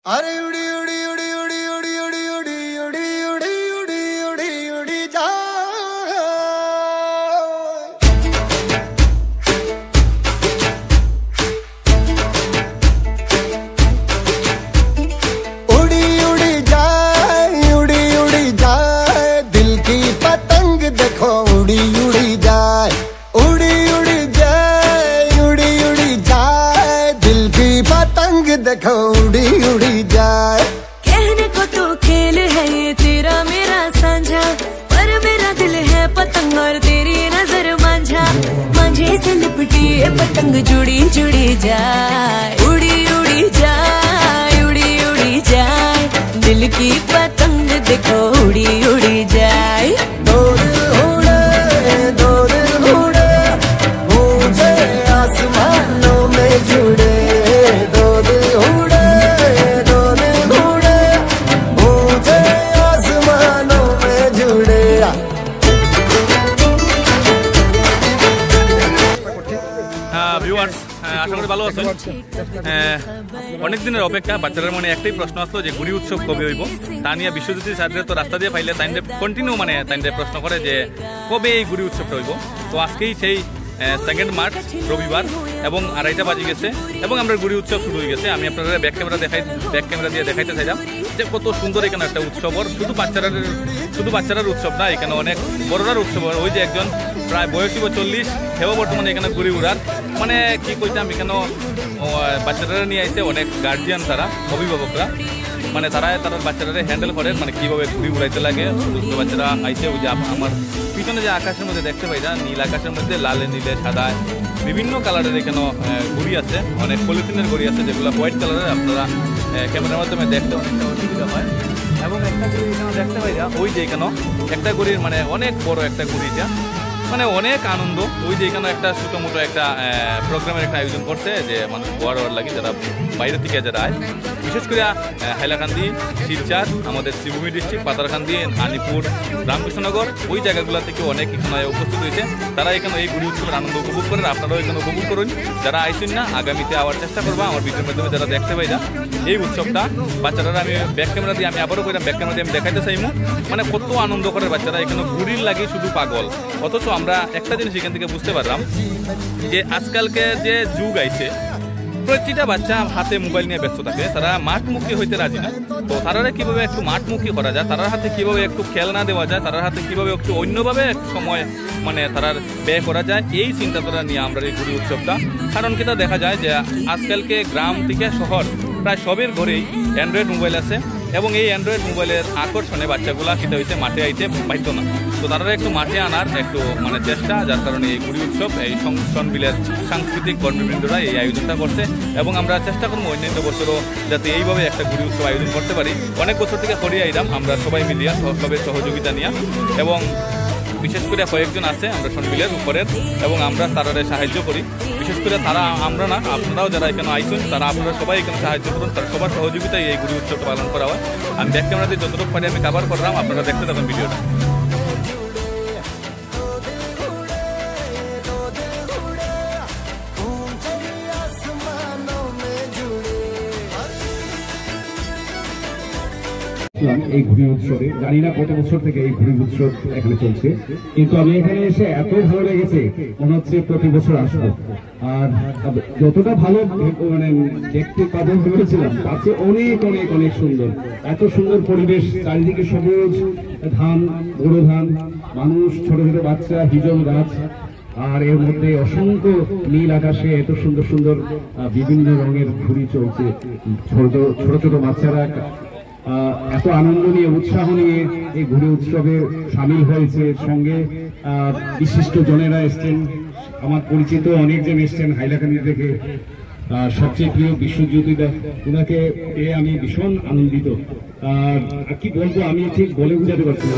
अरे उड़ी उड़ी उड़ी उड़ी उड़ी उड़ी उड़ी उड़ी उड़ी उड़ी उड़ी उड़ी जा उड़ी उड़ी जाए उड़ी उड़ी जाए दिल की पतंग देखो उड़ी उड़ी जाए उड़ी उड़ी जाए उड़ी उड़ी जाए दिल की पतंग देखो उड़ी उड़ी जाए। कहने को तो खेल है ये तेरा मेरा साझा, पर मेरा दिल है पतंग और तेरी नजर मांझा। मांझे से लिपटी ये पतंग जुड़ी जुड़ी जाए उड़ी उड़ी जाए उड़ी उड़ी जाए दिल की पतंग देखो उड़ी उड़ी जाए। दो दिल उड़े ऊंचे आसमानों में जुड़े दो दिल उड़े ऊंचे आसमानों में जुड़े। ভিউয়ার্স আশা করি ভালো আছেন। অনেক দিনের অপেক্ষা, বাচ্চাদের মনে একটাই প্রশ্ন আসলো যে গুড়ি উৎসব কবে হইব, তা নিয়ে বিশ্বজ্যোতি স্যারদের তো রাস্তা দিয়ে পাইলে তাইদের কন্টিনিউ তাইদের প্রশ্ন করে যে কবে এই গুড়ি উৎসবটা হইব। তো আজকেই সেই 2 মার্চ রবিবার এবং 2:30 বাজে গেছে এবং আমরা গুড়ি উৎসব শুরু হয়ে গেছে। আমি আপনারা ব্যাক ক্যামেরা দিয়ে দেখাইতে চাইলাম যে কত সুন্দর এখানে একটা উৎসব। শুধু বাচ্চারার উৎসব না, এখানে অনেক বড়রার উৎসব। ওই যে একজন প্রায় বয়স 40 সেও বর্তমানে এখানে ঘুরি উড়ার কি কইতাম, এখানে বাচ্চারা নিয়ে আইছে অনেক গার্জিয়ান, তারা অভিভাবকরা তারা বাচ্চারা হ্যান্ডেল করে কিভাবে ঘুরি উড়াইতে লাগে। ছোট বাচ্চারা আইছে। ওই যে আমার পিছনে যে আকাশের মধ্যে দেখতে পাই না, নীল আকাশের মধ্যে লালে নীলে সাদায় বিভিন্ন কালারের এখানে ঘুড়ি আছে, অনেক পলিথিনের ঘুড়ি আছে যেগুলো হোয়াইট কালারের। আপনারা ক্যামেরার মাধ্যমে দেখতে অনেকটা অসুবিধা হয়। এবং একটা ঘুড়ি এখানে দেখতে পাই না, ওই যে এখানে একটা ঘুড়ির অনেক বড় একটা ঘুড়িটা অনেক আনন্দ। ওই যে এখানে একটা ছোটো মোটো একটা প্রোগ্রামের একটা আয়োজন করছে যে মানুষ গোয়ার লাগে, যারা বাইরে থেকে যারা আয়, বিশেষ করে হাইলাকান্দি, শিলচর, আমাদের শ্রীভূমি ডিস্ট্রিক্ট, পাতারকান্দি, আনিপুর, রামকৃষ্ণনগর, ওই জায়গাগুলো থেকে অনেক এখানে উপস্থিত হয়েছে। তারা এখানে এই গুড়ি উৎসবের আনন্দ উপভোগ করেন। আপনারাও এখানে উপভোগ করুন। যারা আইসেন না, আগামীতে আবার চেষ্টা করবো আমার ভিডিওর মাধ্যমে যারা দেখতে পাই না এই উৎসবটা। বাচ্চারা আমি ব্যাক ক্যামেরা দিয়ে আবারও কইলাম, ব্যাক ক্যামেরা দিয়ে আমি দেখাইতে চাইমু কত আনন্দ করে বাচ্চারা এখানে ঘুড়ির লাগে শুধু পাগল। অথচ আমরা একটা জিনিস এখান থেকে বুঝতে পারলাম যে আজকালকে যে যুগ আইছে, প্রতিটা বাচ্চা হাতে মোবাইল নিয়ে ব্যস্ত থাকে, তারা মাঠমুখী হইতে রাজি না। তো তারা কিভাবে একটু মাঠমুখী করা যায়, তার হাতে কিভাবে একটু খেলনা দেওয়া যায়, তার হাতে কিভাবে একটু অন্যভাবে সময় তার ব্যয় করা যায়, এই চিন্তাধারা নিয়ে আমরা এই গুড়ি উৎসবটা। কারণ কিটা দেখা যায় যে আজকালকে গ্রাম থেকে শহর প্রায় সবের ঘরেই অ্যান্ড্রয়েড মোবাইল আছে এবং এই অ্যান্ড্রয়েড মোবাইলের আকর্ষণে বাচ্চাগুলা কিটা হইতে মাঠে আইতে পাইত না। তো তারা একটু মাঠে আনার একটু চেষ্টা, যার কারণে এই গুড়ি উৎসব এই সংসনবিলের সাংস্কৃতিক কর্মীবৃন্দরা এই আয়োজনটা করছে এবং আমরা চেষ্টা করবো অন্যান্য বছরও যাতে এইভাবে একটা গুড়ি উৎসব আয়োজন করতে পারি। অনেক বছর থেকে করিয়ে আইলাম আমরা সবাই মিলিয়া, সবের সহযোগিতা নিয়ে, এবং বিশেষ করে কয়েকজন আছে আমরা সনবিলের উপরের এবং আমরা তারা সাহায্য করি। বিশেষ করে তারা আমরা না, আপনারাও যারা এখানে আইসুন তারা আপনারা সবাই এখানে সাহায্য করুন। তার সবার সহযোগিতায় এই গুড়ি উৎসবটা পালন করা হয়। আমি ব্যাক ক্যামেরা দিয়ে যতটুকু পারি আমি কভার করলাম, আপনারা দেখতে থাকুন ভিডিওটা। এই ঘুড়ি উৎসবে জানি না কত বছর থেকে এই ঘুড়ি উৎসব এখানে চলছে, কিন্তু আমি এখানে এসে এত ভালো লেগেছে, মনে হচ্ছে প্রতি বছর আসবো। আর যতটা ভালো দেখতে পাবো ভেবেছিলাম তার চেয়ে অনেক অনেক অনেক সুন্দর। এত সুন্দর পরিবেশ, চারিদিকে সবুজ ধান, বড় ধান, মানুষ, ছোট ছোট বাচ্চা, হিজল গাছ, আর এর মধ্যে অসংখ্য নীল আকাশে এত সুন্দর সুন্দর বিভিন্ন রঙের ঘুড়ি চলছে। ছোট ছোট বাচ্চারা এত আনন্দ নিয়ে, উৎসাহ নিয়ে এই ঘুড়ি উৎসবে সামিল হয়েছে। সঙ্গে বিশিষ্ট জনেরা এসছেন, আমার পরিচিত অনেকজন এসছেন হাইলাকান্দি থেকে। সবচেয়ে প্রিয় বিশ্বজ্যোতি দা, ওনাকে পেয়ে আমি ভীষণ আনন্দিত। কি বলবো, আমি ঠিক বলে বোঝাতে পারছি না।